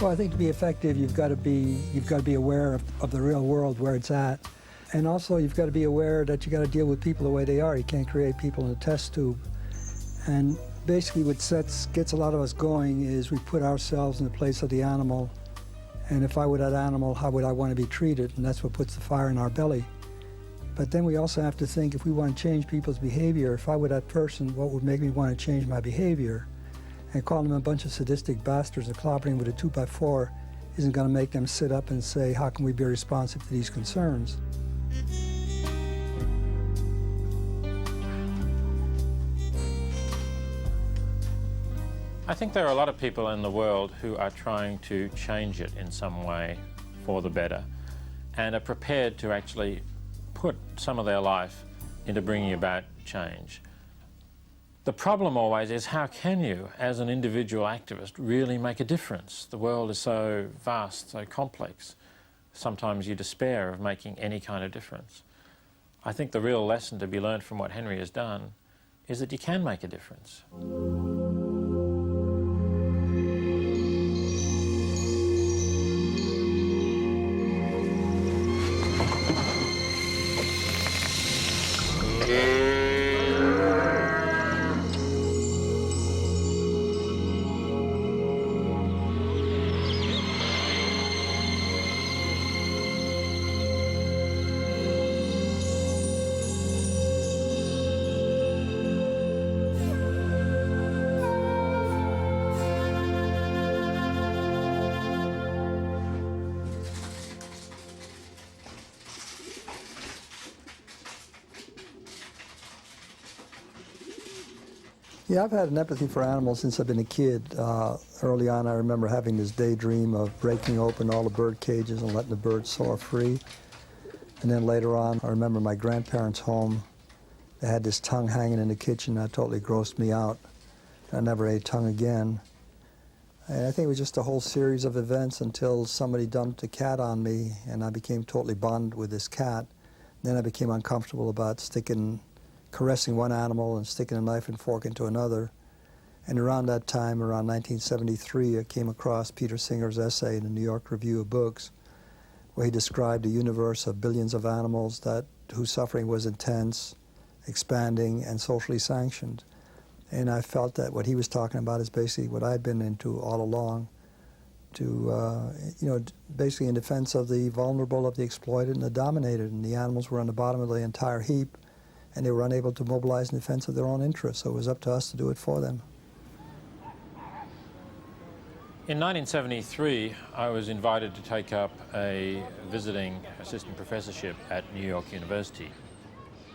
Well, I think to be effective, you've got to be aware of the real world where it's at. And also, you've got to be aware that you got to deal with people the way they are. You can't create people in a test tube. And basically what gets a lot of us going is we put ourselves in the place of the animal. And if I were that animal, how would I want to be treated? And that's what puts the fire in our belly. But then we also have to think, if we want to change people's behavior, if I were that person, what would make me want to change my behavior? And calling them a bunch of sadistic bastards and clobbering with a 2x4 isn't going to make them sit up and say, how can we be responsive to these concerns? I think there are a lot of people in the world who are trying to change it in some way for the better and are prepared to actually put some of their life into bringing about change. The problem always is, how can you, as an individual activist, really make a difference? The world is so vast, so complex. Sometimes you despair of making any kind of difference. I think the real lesson to be learned from what Henry has done is that you can make a difference. Yeah, I've had an empathy for animals since I've been a kid. Early on, I remember having this daydream of breaking open all the bird cages and letting the birds soar free. And then later on, I remember my grandparents' home. They had this tongue hanging in the kitchen that totally grossed me out. I never ate tongue again. And I think it was just a whole series of events until somebody dumped a cat on me, and I became totally bonded with this cat. Then I became uncomfortable about caressing one animal and sticking a knife and fork into another. And around that time, around 1973, I came across Peter Singer's essay in the New York Review of Books, where he described a universe of billions of animals whose suffering was intense, expanding, and socially sanctioned. And I felt that what he was talking about is basically what I'd been into all along, basically in defense of the vulnerable, of the exploited, and the dominated. And the animals were on the bottom of the entire heap, and they were unable to mobilize in defense of their own interests, so it was up to us to do it for them. In 1973, I was invited to take up a visiting assistant professorship at New York University.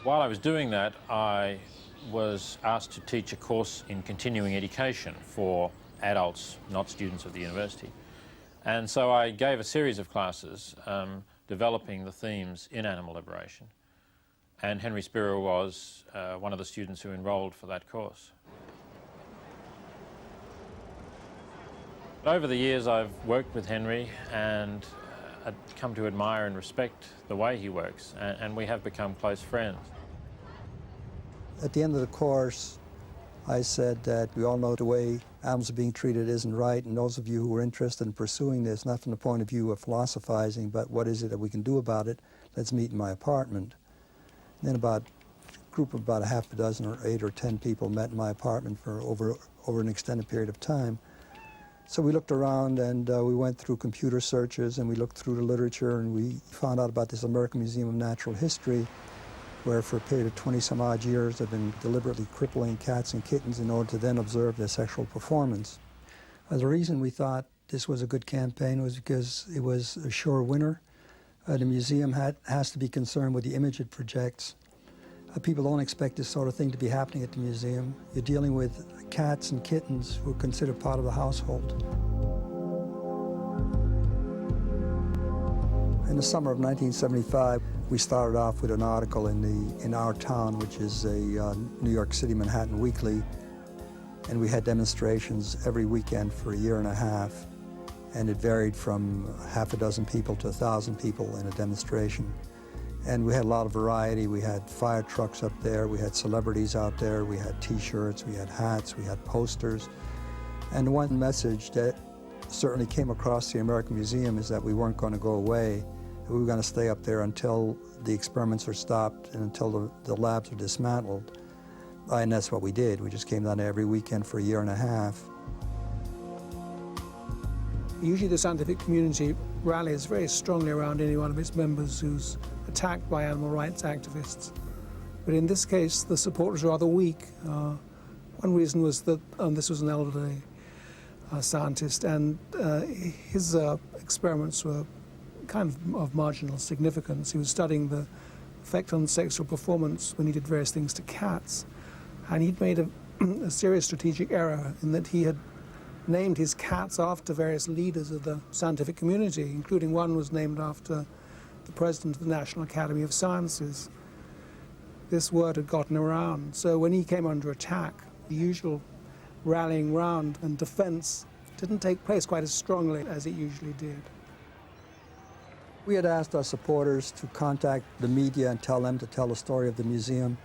While I was doing that, I was asked to teach a course in continuing education for adults, not students of the university. And so I gave a series of classes developing the themes in animal liberation. And Henry Spira was one of the students who enrolled for that course. Over the years, I've worked with Henry and I've come to admire and respect the way he works, and we have become close friends. At the end of the course, I said that we all know the way animals are being treated isn't right, and those of you who are interested in pursuing this, not from the point of view of philosophizing, but what is it that we can do about it, let's meet in my apartment. And then a group of about a half a dozen or 8 or 10 people met in my apartment for over an extended period of time. So we looked around and we went through computer searches and we looked through the literature, and we found out about this American Museum of Natural History, where for a period of 20-some-odd years they've been deliberately crippling cats and kittens in order to then observe their sexual performance. The reason we thought this was a good campaign was because it was a sure winner. The museum has to be concerned with the image it projects. People don't expect this sort of thing to be happening at the museum. You're dealing with cats and kittens who are considered part of the household. In the summer of 1975, we started off with an article in Our Town, which is a New York City Manhattan weekly, and we had demonstrations every weekend for a year and a half, and it varied from half a dozen people to 1,000 people in a demonstration. And we had a lot of variety. We had fire trucks up there, we had celebrities out there, we had T-shirts, we had hats, we had posters. And one message that certainly came across the American Museum is that we weren't going to go away. We were going to stay up there until the experiments are stopped and until the labs are dismantled. And that's what we did. We just came down every weekend for a year and a half. Usually the scientific community rallies very strongly around any one of its members who's attacked by animal rights activists. But in this case, the support was rather weak. One reason was that this was an elderly scientist, and his experiments were kind of marginal significance. He was studying the effect on sexual performance when he did various things to cats, and he'd made a serious strategic error in that he had named his cats after various leaders of the scientific community, including one was named after the president of the National Academy of Sciences. This word had gotten around, so when he came under attack, the usual rallying round and defense didn't take place quite as strongly as it usually did. We had asked our supporters to contact the media and tell them to tell the story of the museum.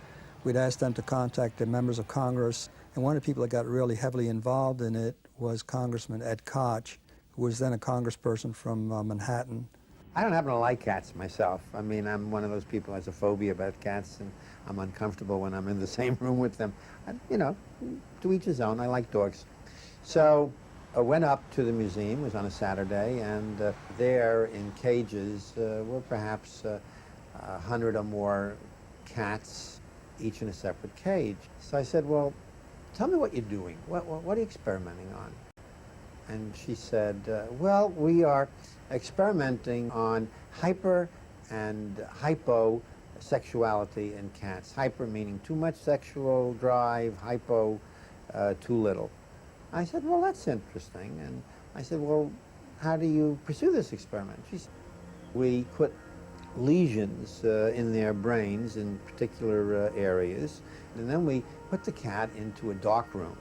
We'd asked them to contact the members of Congress, and one of the people that got really heavily involved in it was Congressman Ed Koch, who was then a congressperson from Manhattan. I don't happen to like cats myself. I mean, I'm one of those people who has a phobia about cats, and I'm uncomfortable when I'm in the same room with them. You know, to each his own. I like dogs. So I went up to the museum. It was on a Saturday, and there in cages were perhaps 100 or more cats, each in a separate cage. So I said, well, tell me what you're doing. What are you experimenting on? And she said, well, we are experimenting on hyper and hyposexuality in cats. Hyper meaning too much sexual drive, hypo too little. I said, well, that's interesting. And I said, well, how do you pursue this experiment? She said, we put lesions in their brains in particular areas, and then we put the cat into a dark room.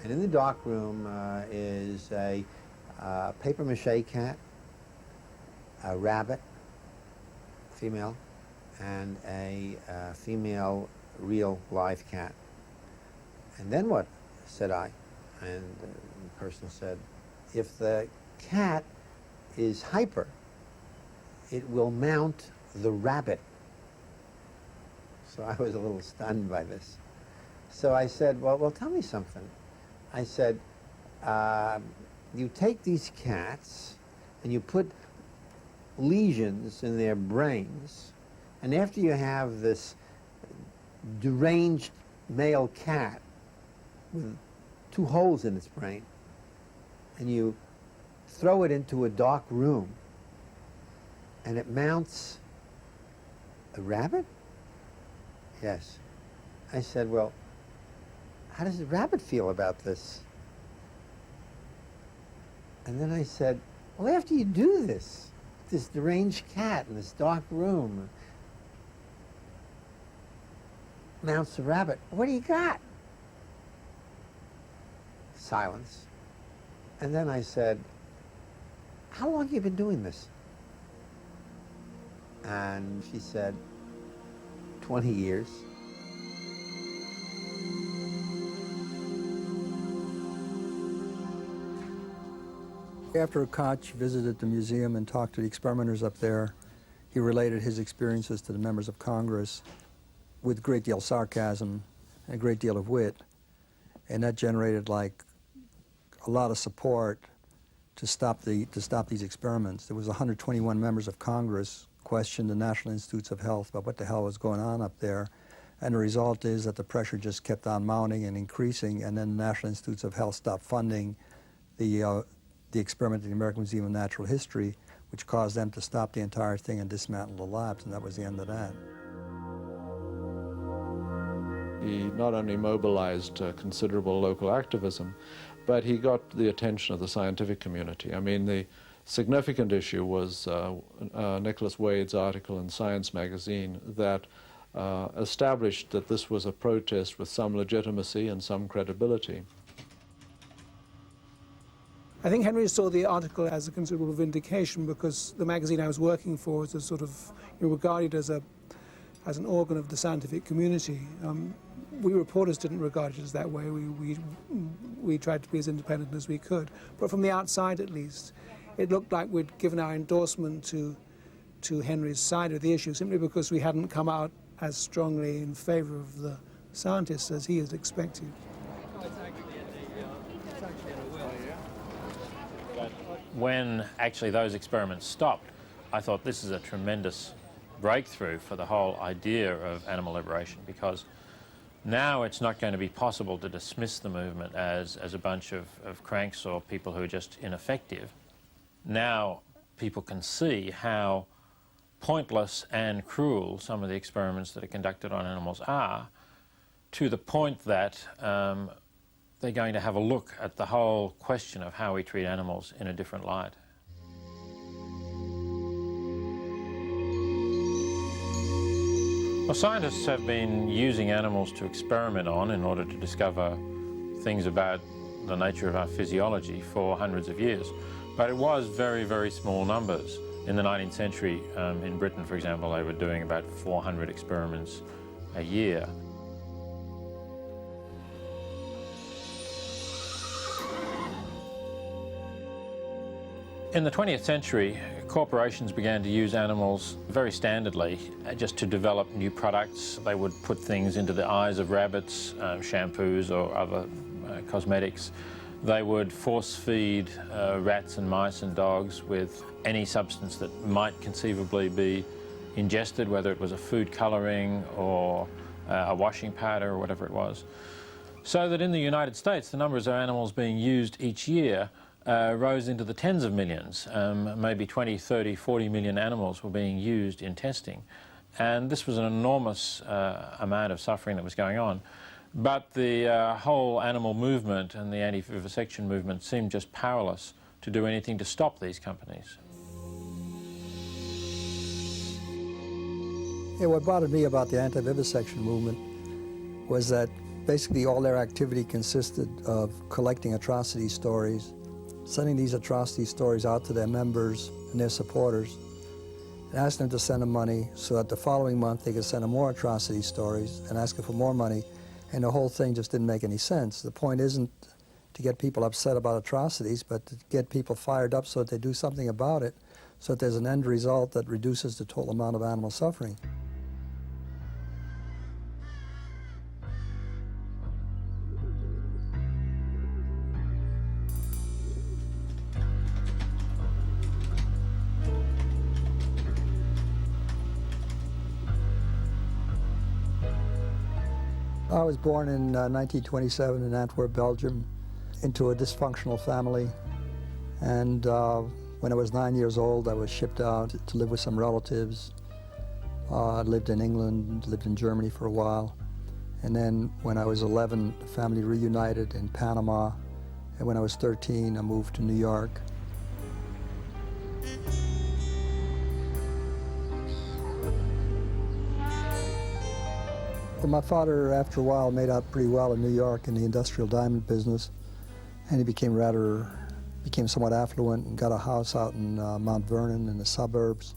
And in the dark room is a papier-mâché cat, a rabbit, female, and a female real live cat. And then what? Said I. And the person said, if the cat is hyper, it will mount the rabbit. So I was a little stunned by this. So I said, well, tell me something. I said, you take these cats and you put lesions in their brains, and after you have this deranged male cat with 2 holes in its brain, and you throw it into a dark room, and it mounts a rabbit? Yes. I said, well, how does the rabbit feel about this? And then I said, well, after you do this deranged cat in this dark room mounts a rabbit, what do you got? Silence. And then I said, how long have you been doing this? And she said, 20 years. After Koch visited the museum and talked to the experimenters up there, he related his experiences to the members of Congress with a great deal of sarcasm and a great deal of wit. And that generated like a lot of support to stop these experiments. There was 121 members of Congress questioned the National Institutes of Health about what the hell was going on up there. And the result is that the pressure just kept on mounting and increasing, and then the National Institutes of Health stopped funding the experiment at the American Museum of Natural History, which caused them to stop the entire thing and dismantle the labs, and that was the end of that. He not only mobilized considerable local activism, but he got the attention of the scientific community. I mean, the significant issue was Nicholas Wade's article in Science magazine that established that this was a protest with some legitimacy and some credibility. I think Henry saw the article as a considerable vindication because the magazine I was working for was a sort of regarded as an organ of the scientific community. We reporters didn't regard it as that way. We tried to be as independent as we could. But from the outside, at least, it looked like we'd given our endorsement to Henry's side of the issue simply because we hadn't come out as strongly in favor of the scientists as he had expected. When actually those experiments stopped, I thought this is a tremendous breakthrough for the whole idea of animal liberation, because now it's not going to be possible to dismiss the movement as a bunch of cranks or people who are just ineffective. Now people can see how pointless and cruel some of the experiments that are conducted on animals are, to the point that they're going to have a look at the whole question of how we treat animals in a different light. Well, scientists have been using animals to experiment on in order to discover things about the nature of our physiology for hundreds of years. But it was very, very small numbers. In the 19th century, in Britain, for example, they were doing about 400 experiments a year. In the 20th century, corporations began to use animals very standardly just to develop new products. They would put things into the eyes of rabbits, shampoos or other cosmetics. They would force feed rats and mice and dogs with any substance that might conceivably be ingested, whether it was a food colouring or a washing powder or whatever it was. So that in the United States, the numbers of animals being used each year rose into the tens of millions. Maybe 20, 30, 40 million animals were being used in testing. And this was an enormous amount of suffering that was going on. But the whole animal movement and the anti-vivisection movement seemed just powerless to do anything to stop these companies. Yeah, what bothered me about the anti-vivisection movement was that basically all their activity consisted of collecting atrocity stories, sending these atrocity stories out to their members and their supporters, and asking them to send them money so that the following month they could send them more atrocity stories and ask them for more money, and the whole thing just didn't make any sense. The point isn't to get people upset about atrocities, but to get people fired up so that they do something about it, so that there's an end result that reduces the total amount of animal suffering. I was born in 1927 in Antwerp, Belgium, into a dysfunctional family. And when I was 9 years old, I was shipped out to live with some relatives. I lived in England, lived in Germany for a while. And then when I was 11, the family reunited in Panama. And when I was 13, I moved to New York. Well, my father, after a while, made out pretty well in New York in the industrial diamond business, and he became somewhat affluent and got a house out in Mount Vernon in the suburbs.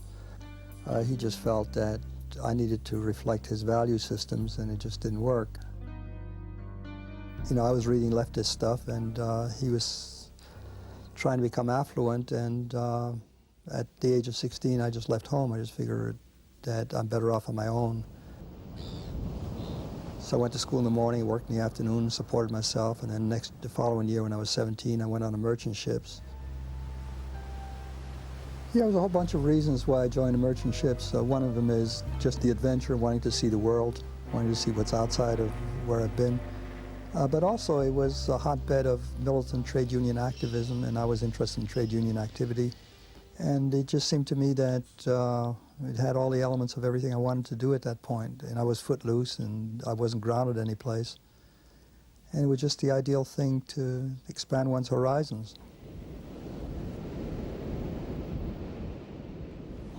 He just felt that I needed to reflect his value systems, and it just didn't work. You know, I was reading leftist stuff, and he was trying to become affluent, and at the age of 16, I just left home. I just figured that I'm better off on my own. So I went to school in the morning, worked in the afternoon, supported myself, and then the following year when I was 17, I went on the merchant ships. Yeah, there was a whole bunch of reasons why I joined the merchant ships. One of them is just the adventure, wanting to see the world, wanting to see what's outside of where I've been. But also it was a hotbed of militant trade union activism, and I was interested in trade union activity. And it just seemed to me that it had all the elements of everything I wanted to do at that point. And I was footloose, and I wasn't grounded any place. And it was just the ideal thing to expand one's horizons.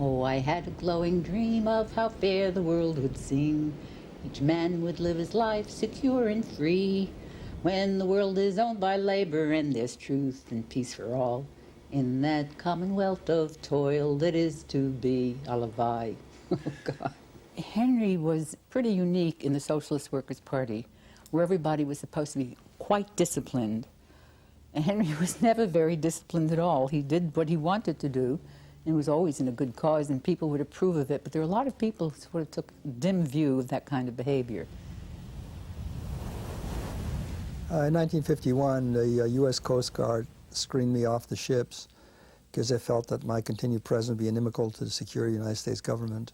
Oh, I had a glowing dream of how fair the world would seem. Each man would live his life secure and free. When the world is owned by labor and there's truth and peace for all. In that commonwealth of toil that is to be, I'll abide. Oh, God. Henry was pretty unique in the Socialist Workers' Party, where everybody was supposed to be quite disciplined. And Henry was never very disciplined at all. He did what he wanted to do, and was always in a good cause, and people would approve of it. But there were a lot of people who sort of took a dim view of that kind of behavior. In 1951, the U.S. Coast Guard screened me off the ships because they felt that my continued presence would be inimical to the security of the United States government.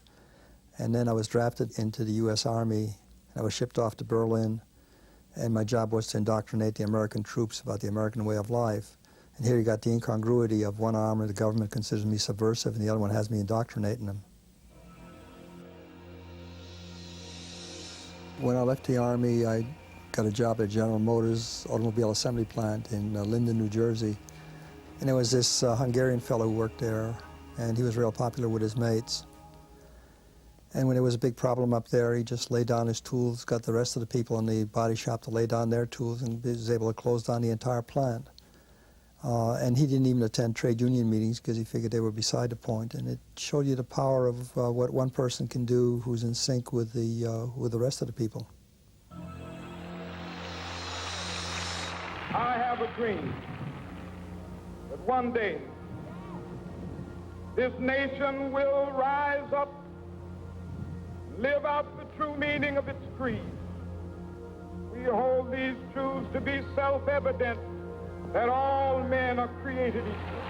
And then I was drafted into the U.S. Army, and I was shipped off to Berlin, and my job was to indoctrinate the American troops about the American way of life. And here you got the incongruity of one arm of the government considers me subversive, and the other one has me indoctrinating them. When I left the Army, I got a job at General Motors automobile assembly plant in Linden, New Jersey. And there was this Hungarian fellow who worked there, and he was real popular with his mates. And when there was a big problem up there, he just laid down his tools, got the rest of the people in the body shop to lay down their tools, and was able to close down the entire plant. And he didn't even attend trade union meetings because he figured they were beside the point. And it showed you the power of what one person can do who's in sync with the rest of the people. I have a dream that one day this nation will rise up, live out the true meaning of its creed. We hold these truths to be self-evident, that all men are created equal.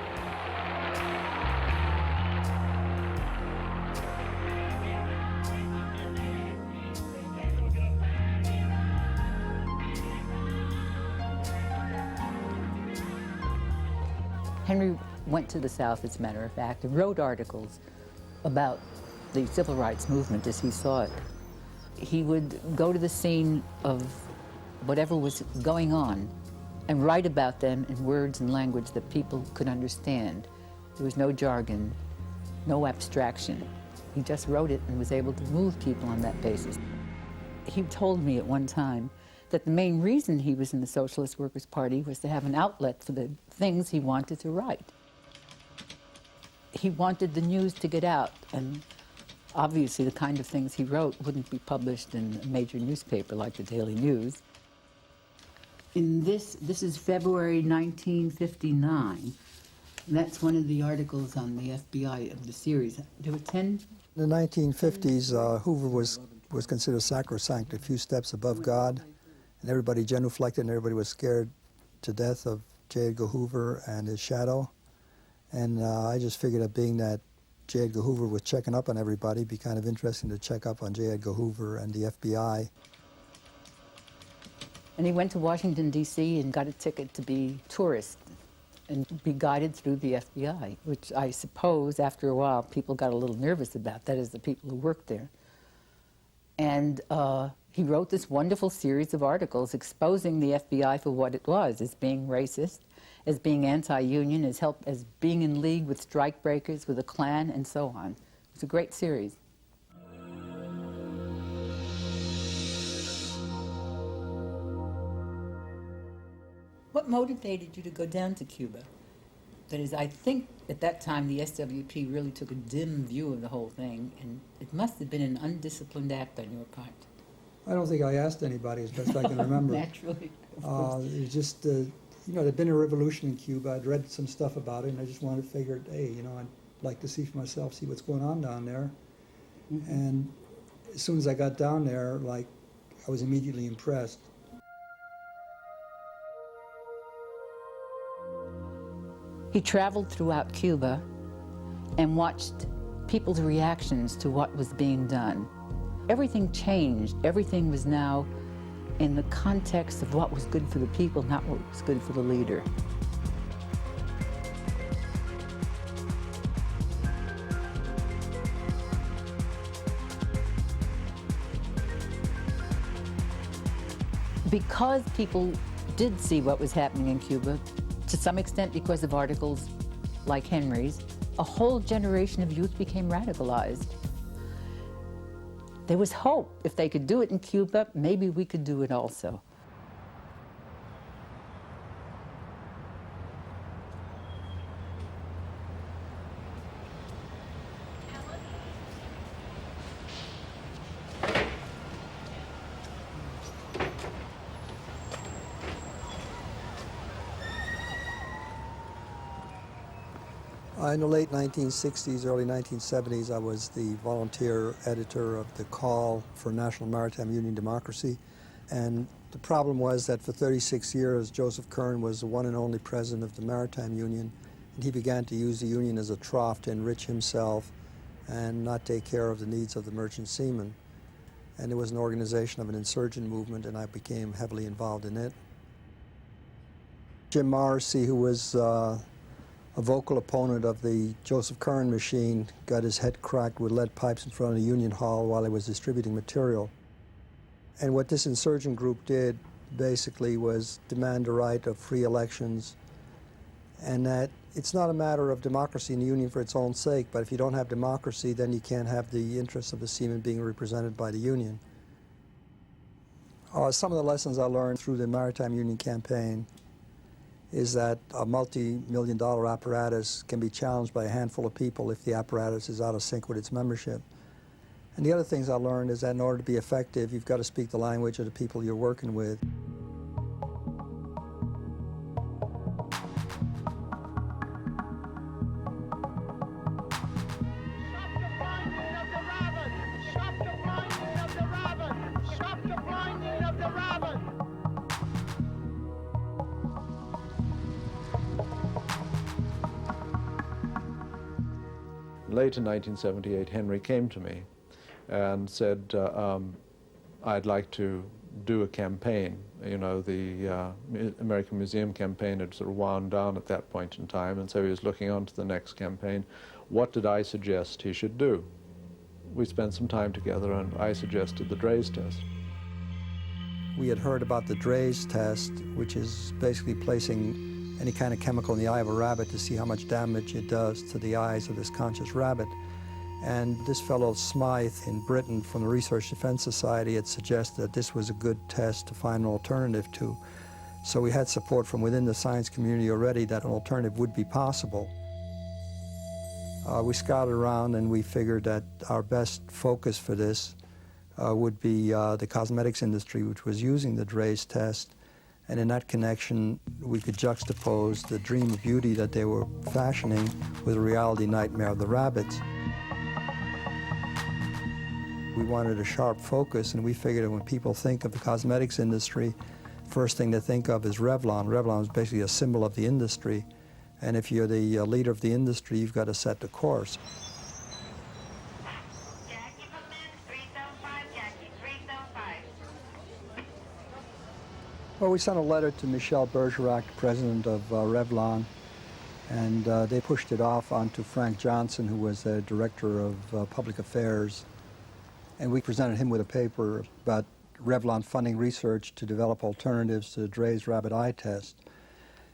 Henry went to the South, as a matter of fact, and wrote articles about the civil rights movement as he saw it. He would go to the scene of whatever was going on and write about them in words and language that people could understand. There was no jargon, no abstraction. He just wrote it and was able to move people on that basis. He told me at one time that the main reason he was in the Socialist Workers' Party was to have an outlet for the things he wanted to write. He wanted the news to get out, and obviously the kind of things he wrote wouldn't be published in a major newspaper like the Daily News. This is February 1959. That's one of the articles on the FBI of the series. There were 10. In the 1950s, Hoover was considered sacrosanct, a few steps above God, and everybody genuflected, and everybody was scared to death of J. Edgar Hoover and his shadow. And I just figured that being that J. Edgar Hoover was checking up on everybody, it'd be kind of interesting to check up on J. Edgar Hoover and the FBI. And he went to Washington, D.C. and got a ticket to be tourist and be guided through the FBI, which I suppose after a while people got a little nervous about, that is, the people who worked there. And he wrote this wonderful series of articles exposing the FBI for what it was, as being racist, as being anti-union, as being in league with strikebreakers, with the Klan, and so on. It's a great series. What motivated you to go down to Cuba? That is, I think at that time the SWP really took a dim view of the whole thing, and it must have been an undisciplined act on your part. I don't think I asked anybody, as best I can remember. Naturally. It was just, you know, there'd been a revolution in Cuba. I'd read some stuff about it, and I just wanted to figure, hey, you know, I'd like to see for myself, see what's going on down there. Mm-hmm. And as soon as I got down there, like, I was immediately impressed. He traveled throughout Cuba and watched people's reactions to what was being done. Everything changed. Everything was now in the context of what was good for the people, not what was good for the leader. Because people did see what was happening in Cuba, to some extent because of articles like Henry's, a whole generation of youth became radicalized. There was hope. If they could do it in Cuba, maybe we could do it also. In the late 1960s, early 1970s, I was the volunteer editor of the Call for National Maritime Union Democracy. And the problem was that for 36 years, Joseph Kern was the one and only president of the Maritime Union, and he began to use the union as a trough to enrich himself and not take care of the needs of the merchant seamen. And it was an organization of an insurgent movement, and I became heavily involved in it. Jim Morrissey, who was a vocal opponent of the Joseph Kern machine, got his head cracked with lead pipes in front of the Union Hall while he was distributing material. And what this insurgent group did basically was demand the right of free elections, and that it's not a matter of democracy in the union for its own sake, but if you don't have democracy, then you can't have the interests of the seamen being represented by the union. Some of the lessons I learned through the Maritime Union campaign is that a multi-million-dollar apparatus can be challenged by a handful of people if the apparatus is out of sync with its membership. And the other things I learned is that in order to be effective, you've got to speak the language of the people you're working with. Late in 1978, Henry came to me and said, I'd like to do a campaign. You know, the American Museum campaign had sort of wound down at that point in time, and so he was looking on to the next campaign. What did I suggest he should do? We spent some time together, and I suggested the Draize test. We had heard about the Draize test, which is basically placing any kind of chemical in the eye of a rabbit to see how much damage it does to the eyes of this conscious rabbit. And this fellow Smythe in Britain from the Research Defense Society had suggested that this was a good test to find an alternative to. So we had support from within the science community already that an alternative would be possible. We scouted around and we figured that our best focus for this would be the cosmetics industry, which was using the Draize test. And in that connection, we could juxtapose the dream of beauty that they were fashioning with the reality nightmare of the rabbits. We wanted a sharp focus, and we figured that when people think of the cosmetics industry, first thing they think of is Revlon. Revlon is basically a symbol of the industry, and if you're the leader of the industry, you've got to set the course. Well, we sent a letter to Michel Bergerac, president of Revlon, and they pushed it off onto Frank Johnson, who was the director of public affairs. And we presented him with a paper about Revlon funding research to develop alternatives to the Draize rabbit eye test.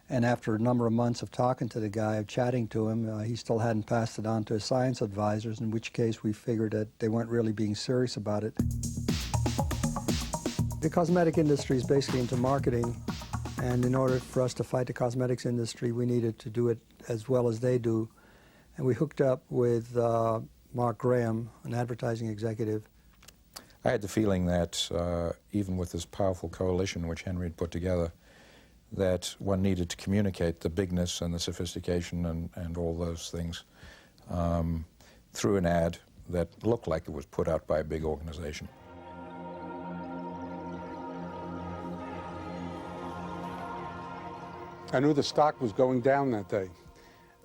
And after a number of months of talking to the guy, of chatting to him, he still hadn't passed it on to his science advisors, in which case we figured that they weren't really being serious about it. The cosmetic industry is basically into marketing, and in order for us to fight the cosmetics industry, we needed to do it as well as they do. And we hooked up with Mark Graham, an advertising executive. I had the feeling that even with this powerful coalition which Henry had put together, that one needed to communicate the bigness and the sophistication and all those things through an ad that looked like it was put out by a big organization. I knew the stock was going down that day.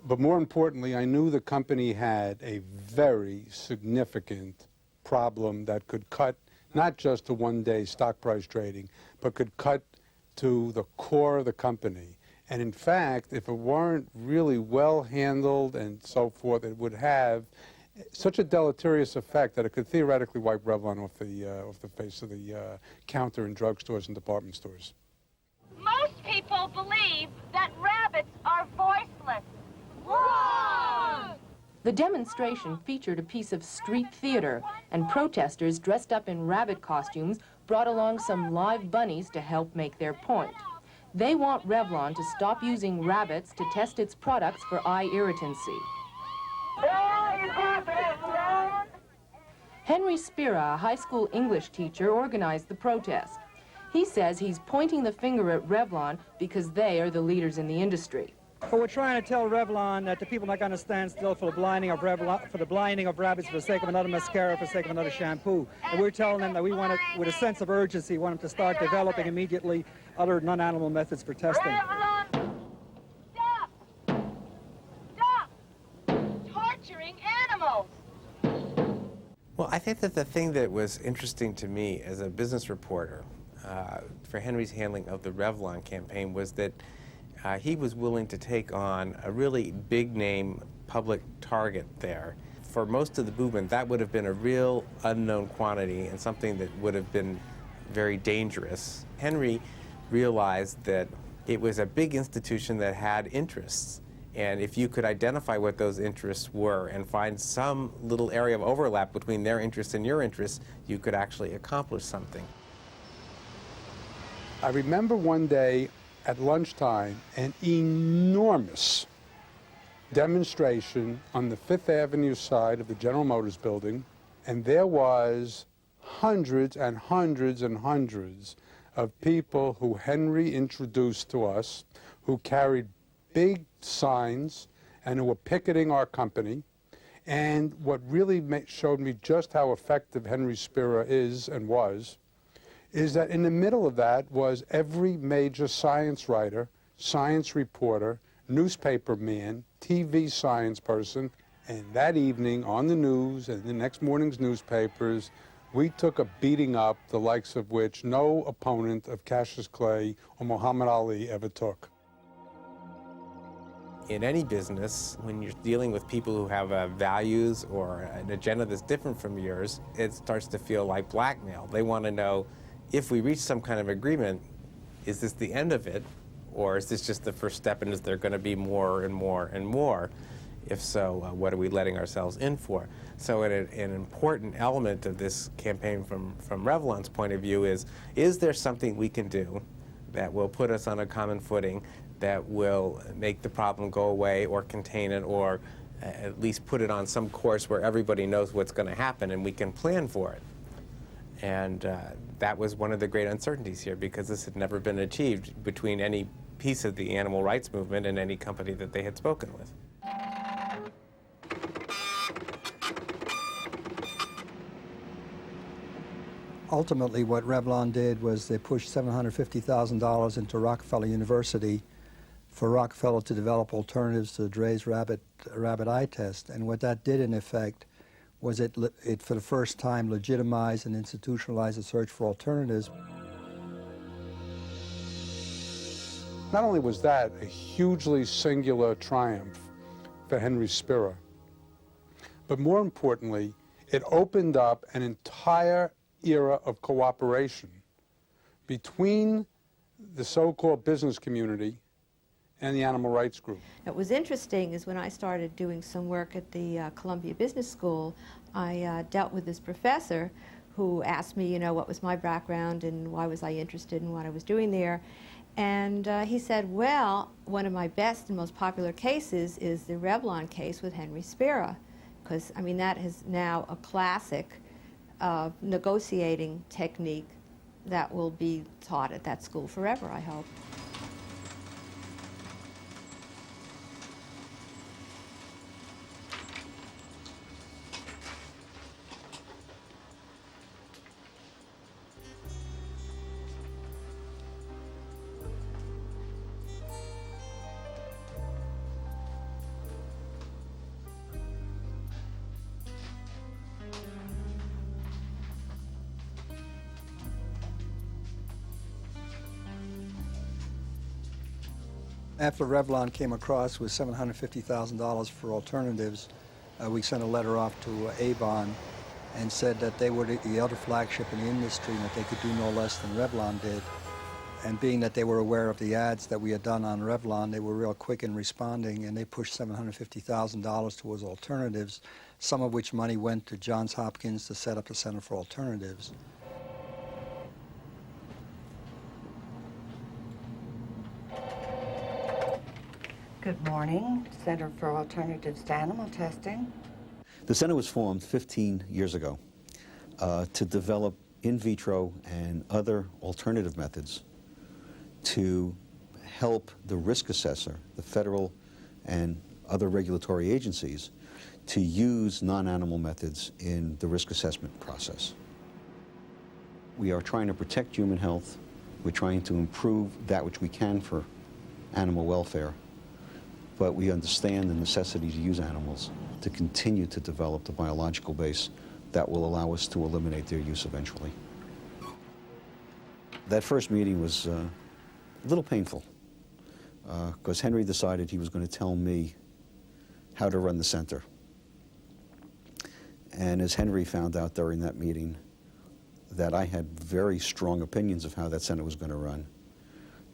But more importantly, I knew the company had a very significant problem that could cut not just to one-day stock price trading, but could cut to the core of the company. And in fact, if it weren't really well handled and so forth, it would have such a deleterious effect that it could theoretically wipe Revlon off the face of the counter in drugstores and department stores. Most people believe that rabbits are voiceless. Wrong! The demonstration featured a piece of street theater, and protesters dressed up in rabbit costumes brought along some live bunnies to help make their point. They want Revlon to stop using rabbits to test its products for eye irritancy. Henry Spira, a high school English teacher, organized the protest. He says he's pointing the finger at Revlon because they are the leaders in the industry. But we're trying to tell Revlon that the people are not going to stand still for the blinding of rabbits for the sake of another mascara, for the sake of another shampoo. And we're telling them that we want to, with a sense of urgency, want them to start developing immediately other non-animal methods for testing. Stop! Stop! Torturing animals! Well, I think that the thing that was interesting to me as a business reporter for Henry's handling of the Revlon campaign was that he was willing to take on a really big-name public target there. For most of the movement, that would have been a real unknown quantity and something that would have been very dangerous. Henry realized that it was a big institution that had interests. And if you could identify what those interests were and find some little area of overlap between their interests and your interests, you could actually accomplish something. I remember one day at lunchtime, an enormous demonstration on the Fifth Avenue side of the General Motors building, and there was hundreds and hundreds and hundreds of people who Henry introduced to us, who carried big signs and who were picketing our company. And what really showed me just how effective Henry Spira is and was, is that in the middle of that was every major science writer, science reporter, newspaper man, TV science person, and that evening on the news and the next morning's newspapers, we took a beating up the likes of which no opponent of Cassius Clay or Muhammad Ali ever took. In any business, when you're dealing with people who have values or an agenda that's different from yours, it starts to feel like blackmail. They want to know, if we reach some kind of agreement, is this the end of it? Or is this just the first step, and is there going to be more and more and more? If so, what are we letting ourselves in for? So an important element of this campaign from Revlon's point of view is there something we can do that will put us on a common footing, that will make the problem go away or contain it, or at least put it on some course where everybody knows what's going to happen and we can plan for it. And that was one of the great uncertainties here, because this had never been achieved between any piece of the animal rights movement and any company that they had spoken with. Ultimately, what Revlon did was they pushed $750,000 into Rockefeller University for Rockefeller to develop alternatives to Dre's rabbit eye test. And what that did, in effect, was it for the first time legitimized and institutionalized the search for alternatives. Not only was that a hugely singular triumph for Henry Spira, but more importantly, it opened up an entire era of cooperation between the so-called business community and the animal rights group. What was interesting is when I started doing some work at the Columbia Business School, I dealt with this professor who asked me, you know, what was my background and why was I interested in what I was doing there. And he said, well, one of my best and most popular cases is the Revlon case with Henry Spira, because, I mean, that is now a classic negotiating technique that will be taught at that school forever, I hope. After Revlon came across with $750,000 for alternatives, we sent a letter off to Avon and said that they were the other flagship in the industry and that they could do no less than Revlon did. And being that they were aware of the ads that we had done on Revlon, they were real quick in responding, and they pushed $750,000 towards alternatives, some of which money went to Johns Hopkins to set up the Center for Alternatives. Good morning, Center for Alternatives to Animal Testing. The center was formed 15 years ago to develop in vitro and other alternative methods to help the risk assessor, the federal and other regulatory agencies, to use non-animal methods in the risk assessment process. We are trying to protect human health. We're trying to improve that which we can for animal welfare, but we understand the necessity to use animals to continue to develop the biological base that will allow us to eliminate their use eventually. That first meeting was a little painful because Henry decided he was going to tell me how to run the center. And as Henry found out during that meeting, that I had very strong opinions of how that center was going to run,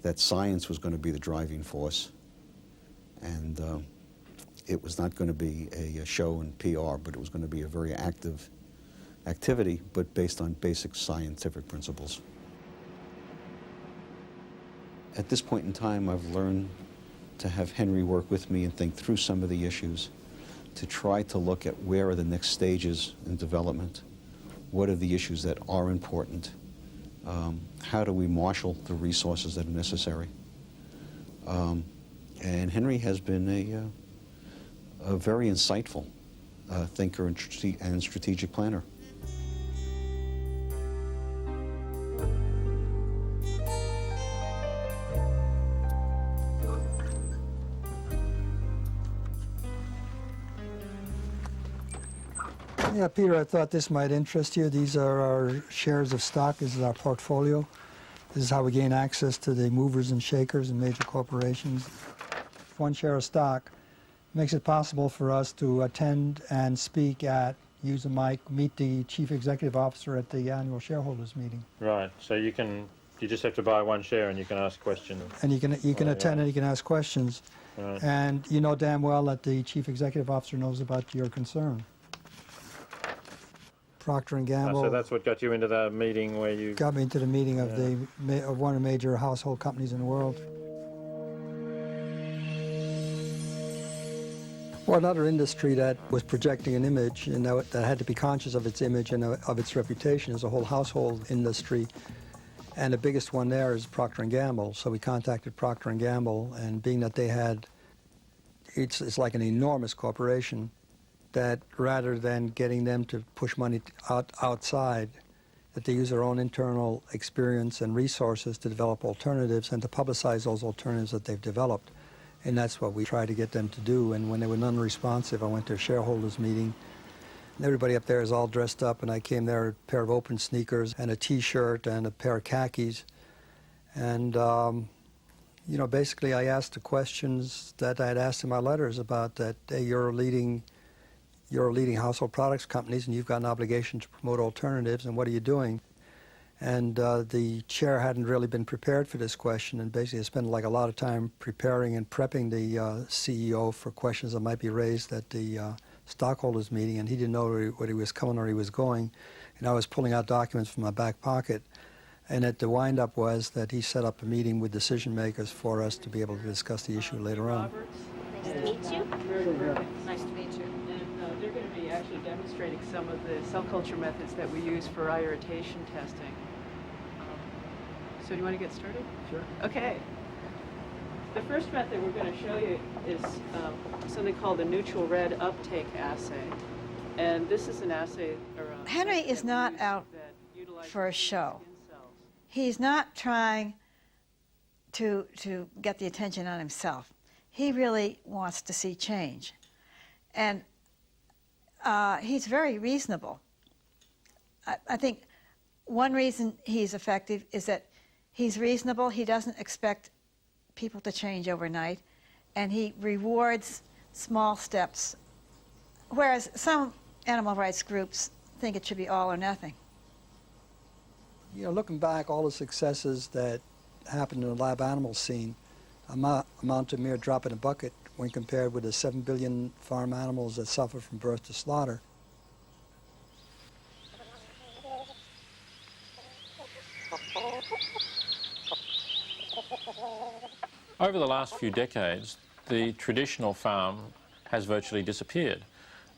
that science was going to be the driving force, and it was not going to be a show and PR, but it was going to be a very active activity, but based on basic scientific principles. At this point in time, I've learned to have Henry work with me and think through some of the issues, to try to look at where are the next stages in development, what are the issues that are important, how do we marshal the resources that are necessary. And Henry has been a very insightful thinker and strategic planner. Yeah, Peter, I thought this might interest you. These are our shares of stock. This is our portfolio. This is how we gain access to the movers and shakers in major corporations. One share of stock makes it possible for us to attend and speak at, use a mic, meet the chief executive officer at the annual shareholders meeting. Right, so you just have to buy one share and you can ask questions. And you can attend and you can ask questions. Right. And you know damn well that the chief executive officer knows about your concern. Procter & Gamble. So that's what got you into the meeting where you... Got me into the meeting of of one of the major household companies in the world. Well, another industry that was projecting an image and that had to be conscious of its image and of its reputation is a whole household industry. And the biggest one there is Procter & Gamble. So we contacted Procter & Gamble, and being that they had, it's like an enormous corporation, that rather than getting them to push money outside, that they use their own internal experience and resources to develop alternatives and to publicize those alternatives that they've developed. And that's what we try to get them to do. And when they were non-responsive, I went to a shareholders meeting. And everybody up there is all dressed up, and I came there with a pair of open sneakers and a T-shirt and a pair of khakis. And, you know, basically I asked the questions that I had asked in my letters about that, hey, you're leading household products companies, and you've got an obligation to promote alternatives, and what are you doing? And the chair hadn't really been prepared for this question, and basically I spent like a lot of time preparing and prepping the CEO for questions that might be raised at the stockholders meeting, and he didn't know where he was coming or he was going. And I was pulling out documents from my back pocket, and the wind-up was that he set up a meeting with decision makers for us to be able to discuss the issue later on. Nice to meet you. Nice to meet you. They're going to be actually demonstrating some of the cell culture methods that we use for eye irritation testing. So do you want to get started? Sure. Okay. The first method we're going to show you is something called the neutral red uptake assay. And this is an assay... Henry is not out for a show. He's not trying to get the attention on himself. He really wants to see change. And he's very reasonable. I think one reason he's effective is that he's reasonable. He doesn't expect people to change overnight, and he rewards small steps, whereas some animal rights groups think it should be all or nothing. You know, looking back, all the successes that happened in the lab animal scene amount to a mere drop in a bucket when compared with the 7 billion farm animals that suffer from birth to slaughter. Over the last few decades, the traditional farm has virtually disappeared.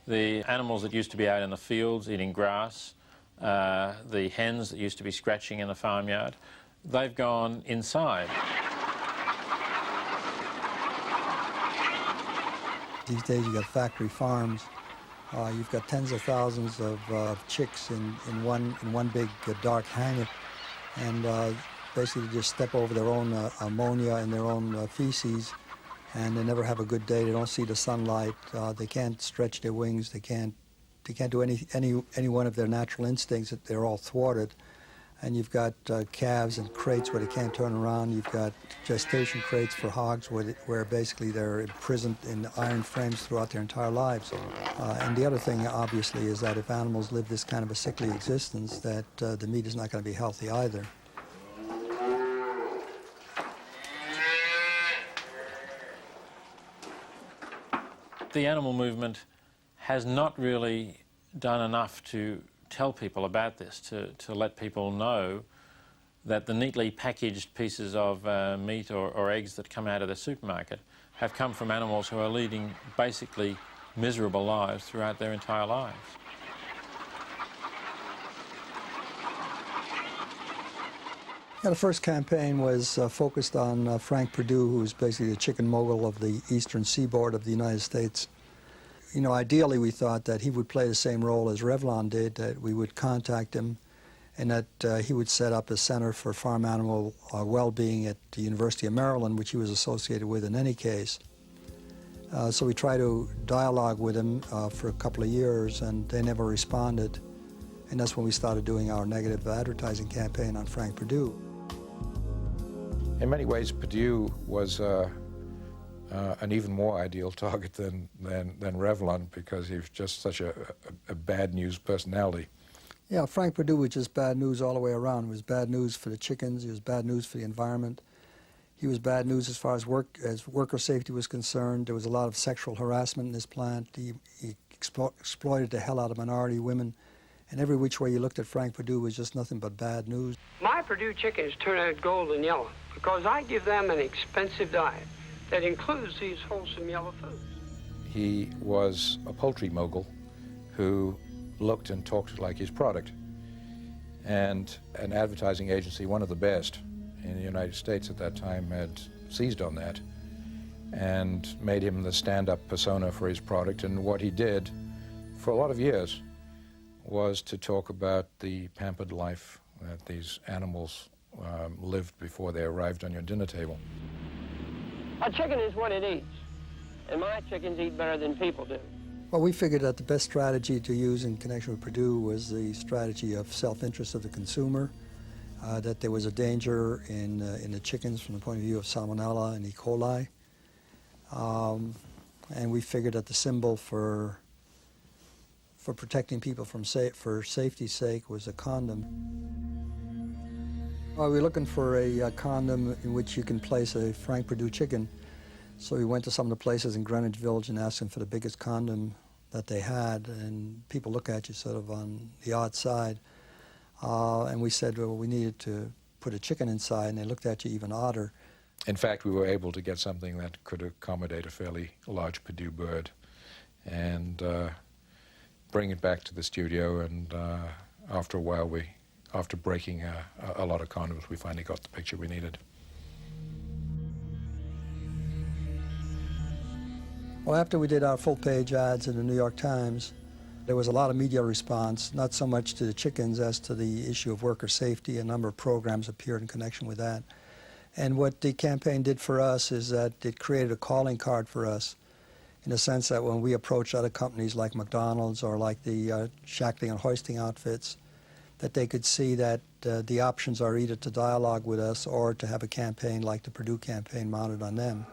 The animals that used to be out in the fields eating grass, the hens that used to be scratching in the farmyard, they've gone inside. These days you got factory farms. You've got tens of thousands of chicks in one big dark hangar, and basically just step over their own ammonia and their own feces, and they never have a good day. They don't see the sunlight. They can't stretch their wings. They can't do any one of their natural instincts. They're all thwarted. And you've got calves and crates where they can't turn around. You've got gestation crates for hogs where basically they're imprisoned in iron frames throughout their entire lives. And the other thing, obviously, is that if animals live this kind of a sickly existence, that the meat is not going to be healthy either. The animal movement has not really done enough to tell people about this, to let people know that the neatly packaged pieces of meat or eggs that come out of the supermarket have come from animals who are leading basically miserable lives throughout their entire lives. Yeah, the first campaign was focused on Frank Perdue, who's basically the chicken mogul of the eastern seaboard of the United States. You know, ideally we thought that he would play the same role as Revlon did, that we would contact him and that he would set up a center for farm animal well-being at the University of Maryland, which he was associated with in any case. So we tried to dialogue with him for a couple of years, and they never responded. And that's when we started doing our negative advertising campaign on Frank Perdue. In many ways, Perdue was an even more ideal target than Revlon, because he was just such a bad news personality. Yeah, Frank Perdue was just bad news all the way around. It was bad news for the chickens. It was bad news for the environment. He was bad news as far as worker safety was concerned. There was a lot of sexual harassment in this plant. He exploited the hell out of minority women. And every which way you looked at Frank Perdue was just nothing but bad news. My Perdue chickens turn out golden yellow because I give them an expensive diet that includes these wholesome yellow foods. He was a poultry mogul who looked and talked like his product. And an advertising agency, one of the best in the United States at that time, had seized on that and made him the stand-up persona for his product. And what he did for a lot of years was to talk about the pampered life that these animals lived before they arrived on your dinner table. A chicken is what it eats, and my chickens eat better than people do. Well, we figured that the best strategy to use in connection with Perdue was the strategy of self-interest of the consumer, that there was a danger in the chickens from the point of view of salmonella and E. coli. And we figured that the symbol for protecting people for safety's sake was a condom. Well, we were looking for a condom in which you can place a Frank Perdue chicken. So we went to some of the places in Greenwich Village and asked them for the biggest condom that they had, and people look at you sort of on the odd side. And we said, well, we needed to put a chicken inside, and they looked at you even odder. In fact, we were able to get something that could accommodate a fairly large Perdue bird and bring it back to the studio, and after a while, after breaking a lot of condoms, we finally got the picture we needed. Well, after we did our full-page ads in the New York Times, there was a lot of media response, not so much to the chickens as to the issue of worker safety. A number of programs appeared in connection with that. And what the campaign did for us is that it created a calling card for us, in the sense that when we approach other companies like McDonald's or like the shackling and hoisting outfits, that they could see that the options are either to dialogue with us or to have a campaign like the Perdue campaign mounted on them.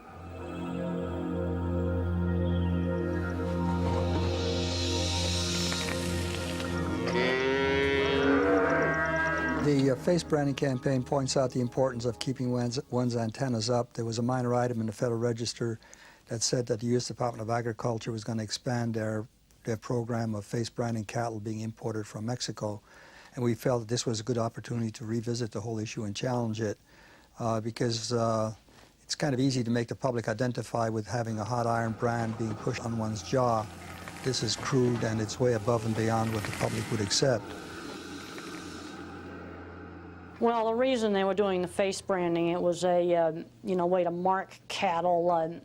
The face branding campaign points out the importance of keeping one's antennas up. There was a minor item in the Federal Register that said that the U.S. Department of Agriculture was going to expand their program of face branding cattle being imported from Mexico. And we felt that this was a good opportunity to revisit the whole issue and challenge it, because it's kind of easy to make the public identify with having a hot iron brand being pushed on one's jaw. This is crude, and it's way above and beyond what the public would accept. Well, the reason they were doing the face branding, it was a way to mark cattle,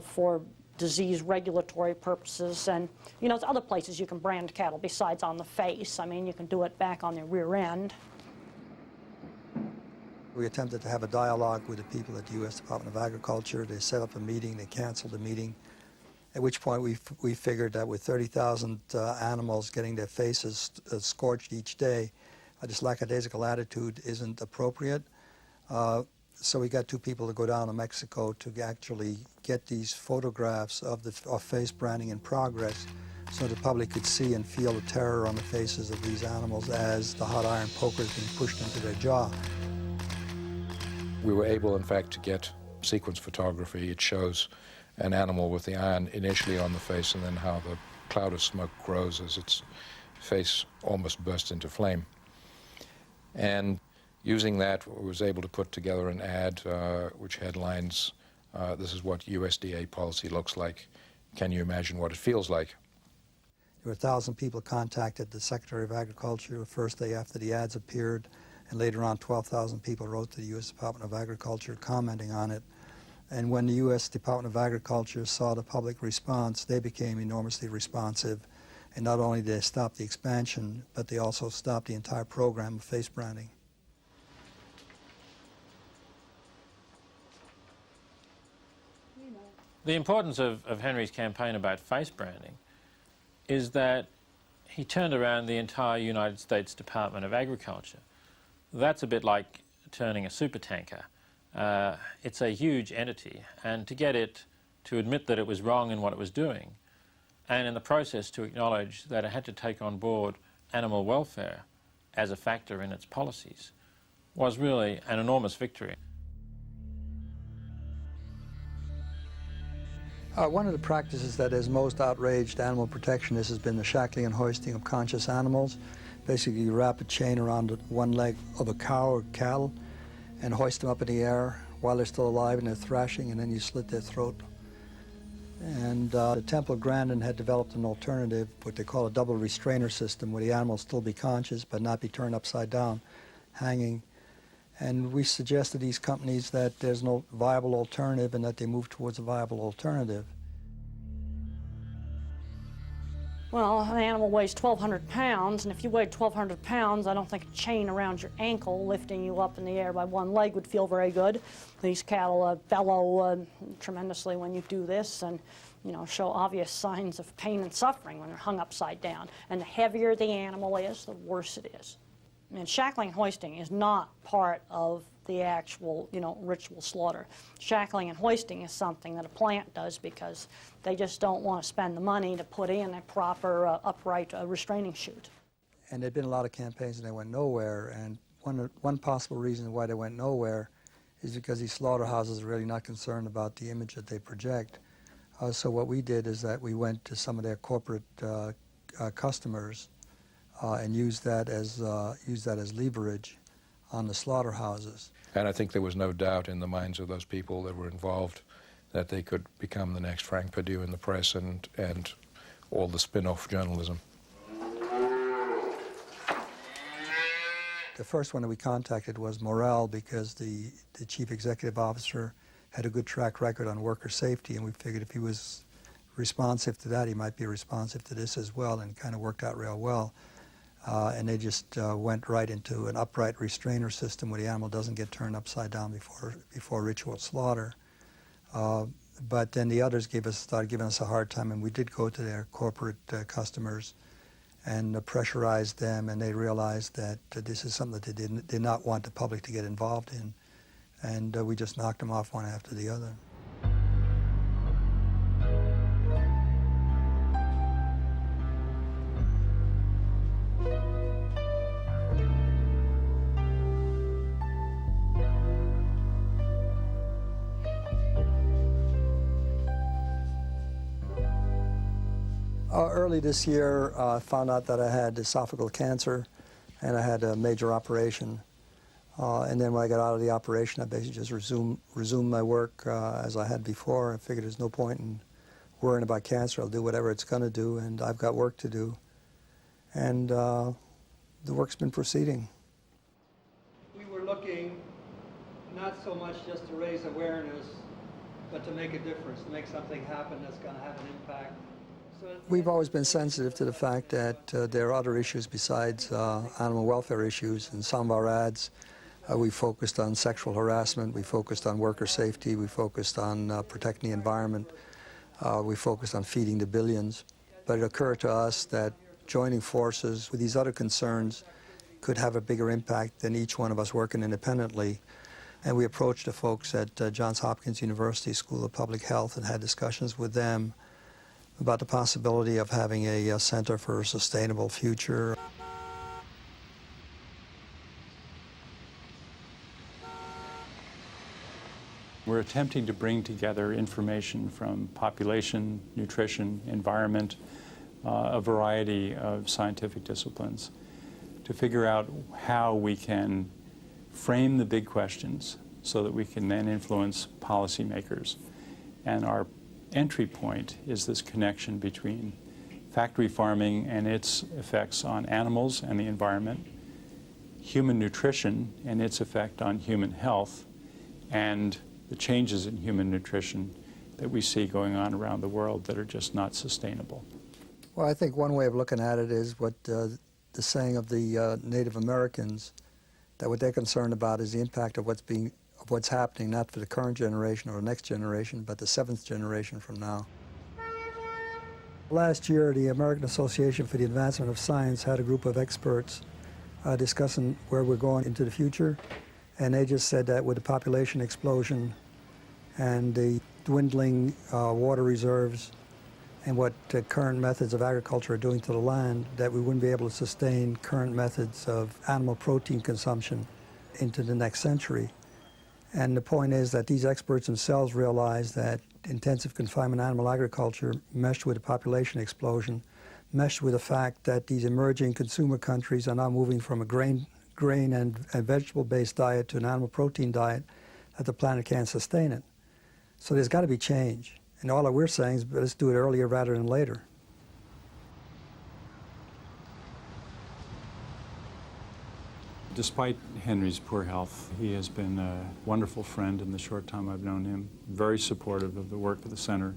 for disease regulatory purposes. And, you know, there's other places you can brand cattle besides on the face. I mean, you can do it back on the rear end. We attempted to have a dialogue with the people at the U.S. Department of Agriculture. They set up a meeting, they canceled the meeting, at which point we figured that with 30,000 animals getting their faces scorched each day, this lackadaisical attitude isn't appropriate. So we got two people to go down to Mexico to actually get these photographs of face branding in progress so the public could see and feel the terror on the faces of these animals as the hot iron poker is being pushed into their jaw. We were able, in fact, to get sequence photography. It shows an animal with the iron initially on the face and then how the cloud of smoke grows as its face almost bursts into flame. And using that, I was able to put together an ad which headlines, "This is what USDA policy looks like. Can you imagine what it feels like?" There were 1,000 people contacted the Secretary of Agriculture the first day after the ads appeared, and later on 12,000 people wrote to the U.S. Department of Agriculture commenting on it. And when the U.S. Department of Agriculture saw the public response, they became enormously responsive. And not only did they stop the expansion, but they also stopped the entire program of face branding. The importance of Henry's campaign about face branding is that he turned around the entire United States Department of Agriculture. That's a bit like turning a supertanker. It's a huge entity, and to get it to admit that it was wrong in what it was doing, and in the process to acknowledge that it had to take on board animal welfare as a factor in its policies, was really an enormous victory. One of the practices that has most outraged animal protectionists has been the shackling and hoisting of conscious animals. Basically, you wrap a chain around one leg of a cow or cattle and hoist them up in the air while they're still alive and they're thrashing, and then you slit their throat. And the Temple Grandin had developed an alternative, what they call a double restrainer system, where the animal still be conscious but not be turned upside down, hanging. And we suggest to these companies that there's no viable alternative and that they move towards a viable alternative. Well, an animal weighs 1,200 pounds, and if you weighed 1,200 pounds, I don't think a chain around your ankle lifting you up in the air by one leg would feel very good. These cattle bellow tremendously when you do this, and you know, show obvious signs of pain and suffering when they're hung upside down. And the heavier the animal is, the worse it is. And shackling and hoisting is not part of the actual, you know, ritual slaughter. Shackling and hoisting is something that a plant does because they just don't want to spend the money to put in a proper upright restraining chute. And there'd been a lot of campaigns and they went nowhere. And one possible reason why they went nowhere is because these slaughterhouses are really not concerned about the image that they project. So what we did is that we went to some of their corporate customers and used that as leverage on the slaughterhouses. And I think there was no doubt in the minds of those people that were involved that they could become the next Frank Perdue in the press and all the spin-off journalism. The first one that we contacted was Morrell because the chief executive officer had a good track record on worker safety, and we figured if he was responsive to that, he might be responsive to this as well, and it kind of worked out real well. And they just went right into an upright restrainer system where the animal doesn't get turned upside down before ritual slaughter. But then the others started giving us a hard time, and we did go to their corporate customers and pressurized them, and they realized that this is something that they did not want the public to get involved in. And we just knocked them off one after the other. Early this year, I found out that I had esophageal cancer, and I had a major operation. And then when I got out of the operation, I basically just resumed my work as I had before. I figured there's no point in worrying about cancer. I'll do whatever it's going to do, and I've got work to do. And the work's been proceeding. We were looking not so much just to raise awareness but to make a difference, to make something happen that's going to have an impact. We've always been sensitive to the fact that there are other issues besides animal welfare issues. In some of our ads, we focused on sexual harassment, we focused on worker safety, we focused on protecting the environment, we focused on feeding the billions. But it occurred to us that joining forces with these other concerns could have a bigger impact than each one of us working independently. And we approached the folks at Johns Hopkins University School of Public Health and had discussions with them about the possibility of having a Center for a Sustainable Future. We're attempting to bring together information from population, nutrition, environment, a variety of scientific disciplines to figure out how we can frame the big questions so that we can then influence policymakers. And our entry point is this connection between factory farming and its effects on animals and the environment, human nutrition and its effect on human health, and the changes in human nutrition that we see going on around the world that are just not sustainable. Well, I think one way of looking at it is what the saying of the Native Americans, that what they're concerned about is the impact of what's happening, not for the current generation or the next generation, but the seventh generation from now. Last year, the American Association for the Advancement of Science had a group of experts discussing where we're going into the future, and they just said that with the population explosion and the dwindling water reserves and what current methods of agriculture are doing to the land, that we wouldn't be able to sustain current methods of animal protein consumption into the next century. And the point is that these experts themselves realize that intensive confinement animal agriculture, meshed with the population explosion, meshed with the fact that these emerging consumer countries are now moving from a grain and vegetable-based diet to an animal protein diet, that the planet can't sustain it. So there's got to be change. And all that we're saying is let's do it earlier rather than later. Despite Henry's poor health, he has been a wonderful friend in the short time I've known him, very supportive of the work of the center,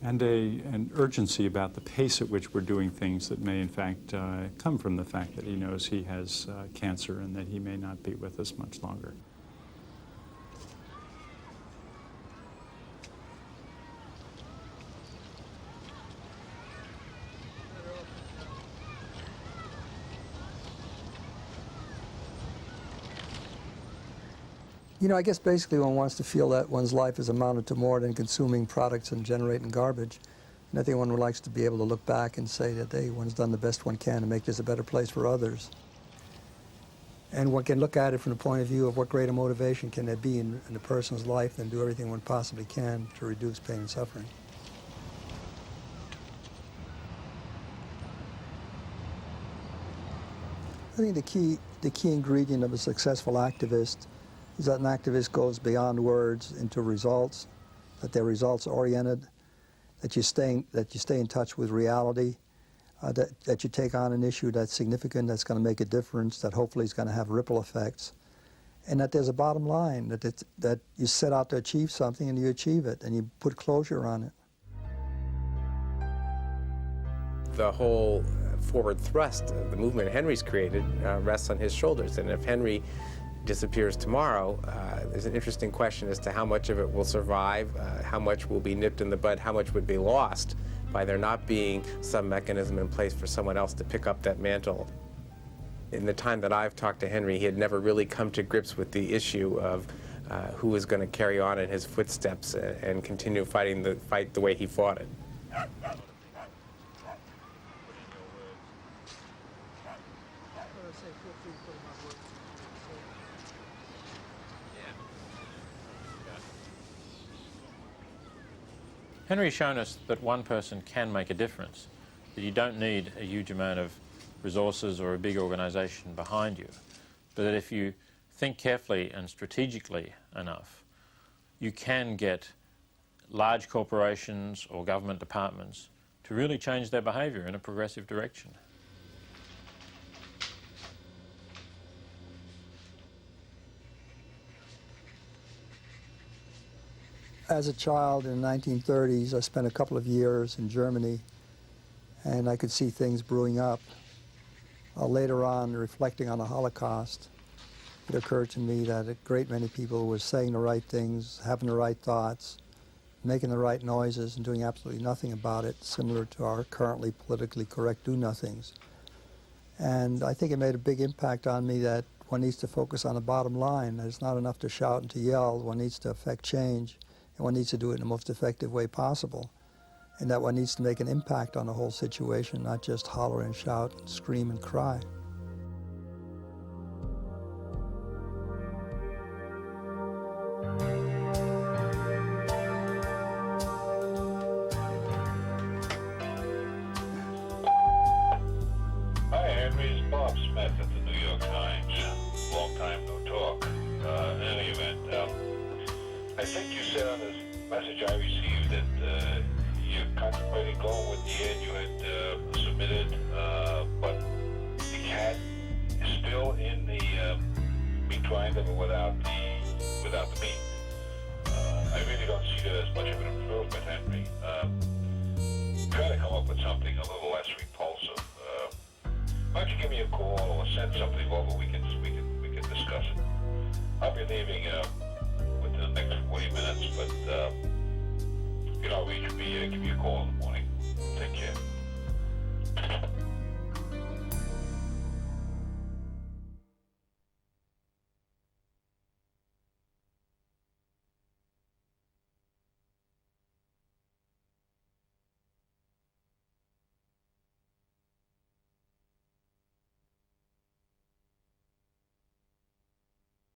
and an urgency about the pace at which we're doing things that may in fact come from the fact that he knows he has cancer and that he may not be with us much longer. You know, I guess basically one wants to feel that one's life is amounted to more than consuming products and generating garbage. And I think one likes to be able to look back and say that, hey, one's done the best one can to make this a better place for others. And one can look at it from the point of view of what greater motivation can there be in a person's life than do everything one possibly can to reduce pain and suffering. I think the key ingredient of a successful activist is that an activist goes beyond words into results, that they're results-oriented, that you stay in touch with reality, that you take on an issue that's significant, that's going to make a difference, that hopefully is going to have ripple effects, and that there's a bottom line, that you set out to achieve something and you achieve it, and you put closure on it. The whole forward thrust of the movement Henry's created rests on his shoulders, and if Henry disappears tomorrow, there's an interesting question as to how much of it will survive, how much will be nipped in the bud, how much would be lost by there not being some mechanism in place for someone else to pick up that mantle. In the time that I've talked to Henry, he had never really come to grips with the issue of who was going to carry on in his footsteps and continue fighting the fight the way he fought it. Henry's shown us that one person can make a difference, that you don't need a huge amount of resources or a big organization behind you, but that if you think carefully and strategically enough, you can get large corporations or government departments to really change their behavior in a progressive direction. As a child in the 1930s, I spent a couple of years in Germany, and I could see things brewing up. Later on, reflecting on the Holocaust, it occurred to me that a great many people were saying the right things, having the right thoughts, making the right noises, and doing absolutely nothing about it, similar to our currently politically correct do-nothings. And I think it made a big impact on me that one needs to focus on the bottom line. That it's not enough to shout and to yell. One needs to affect change, and one needs to do it in the most effective way possible. And that one needs to make an impact on the whole situation, not just holler and shout and scream and cry. Hi, Henry. It's Bob Smith at the New York Times. Long time no talk. In any event, I think you said on this message I received that you're contemplating going with the ad you had submitted, but the cat is still in the meat grinder, but without the meat. I really don't see that as much of an improvement, Henry. Try to come up with something a little less repulsive. Why don't you give me a call or send something over? We can discuss it. I'll be leaving within the next 40 minutes, but if you don't reach me, give me a call in the morning.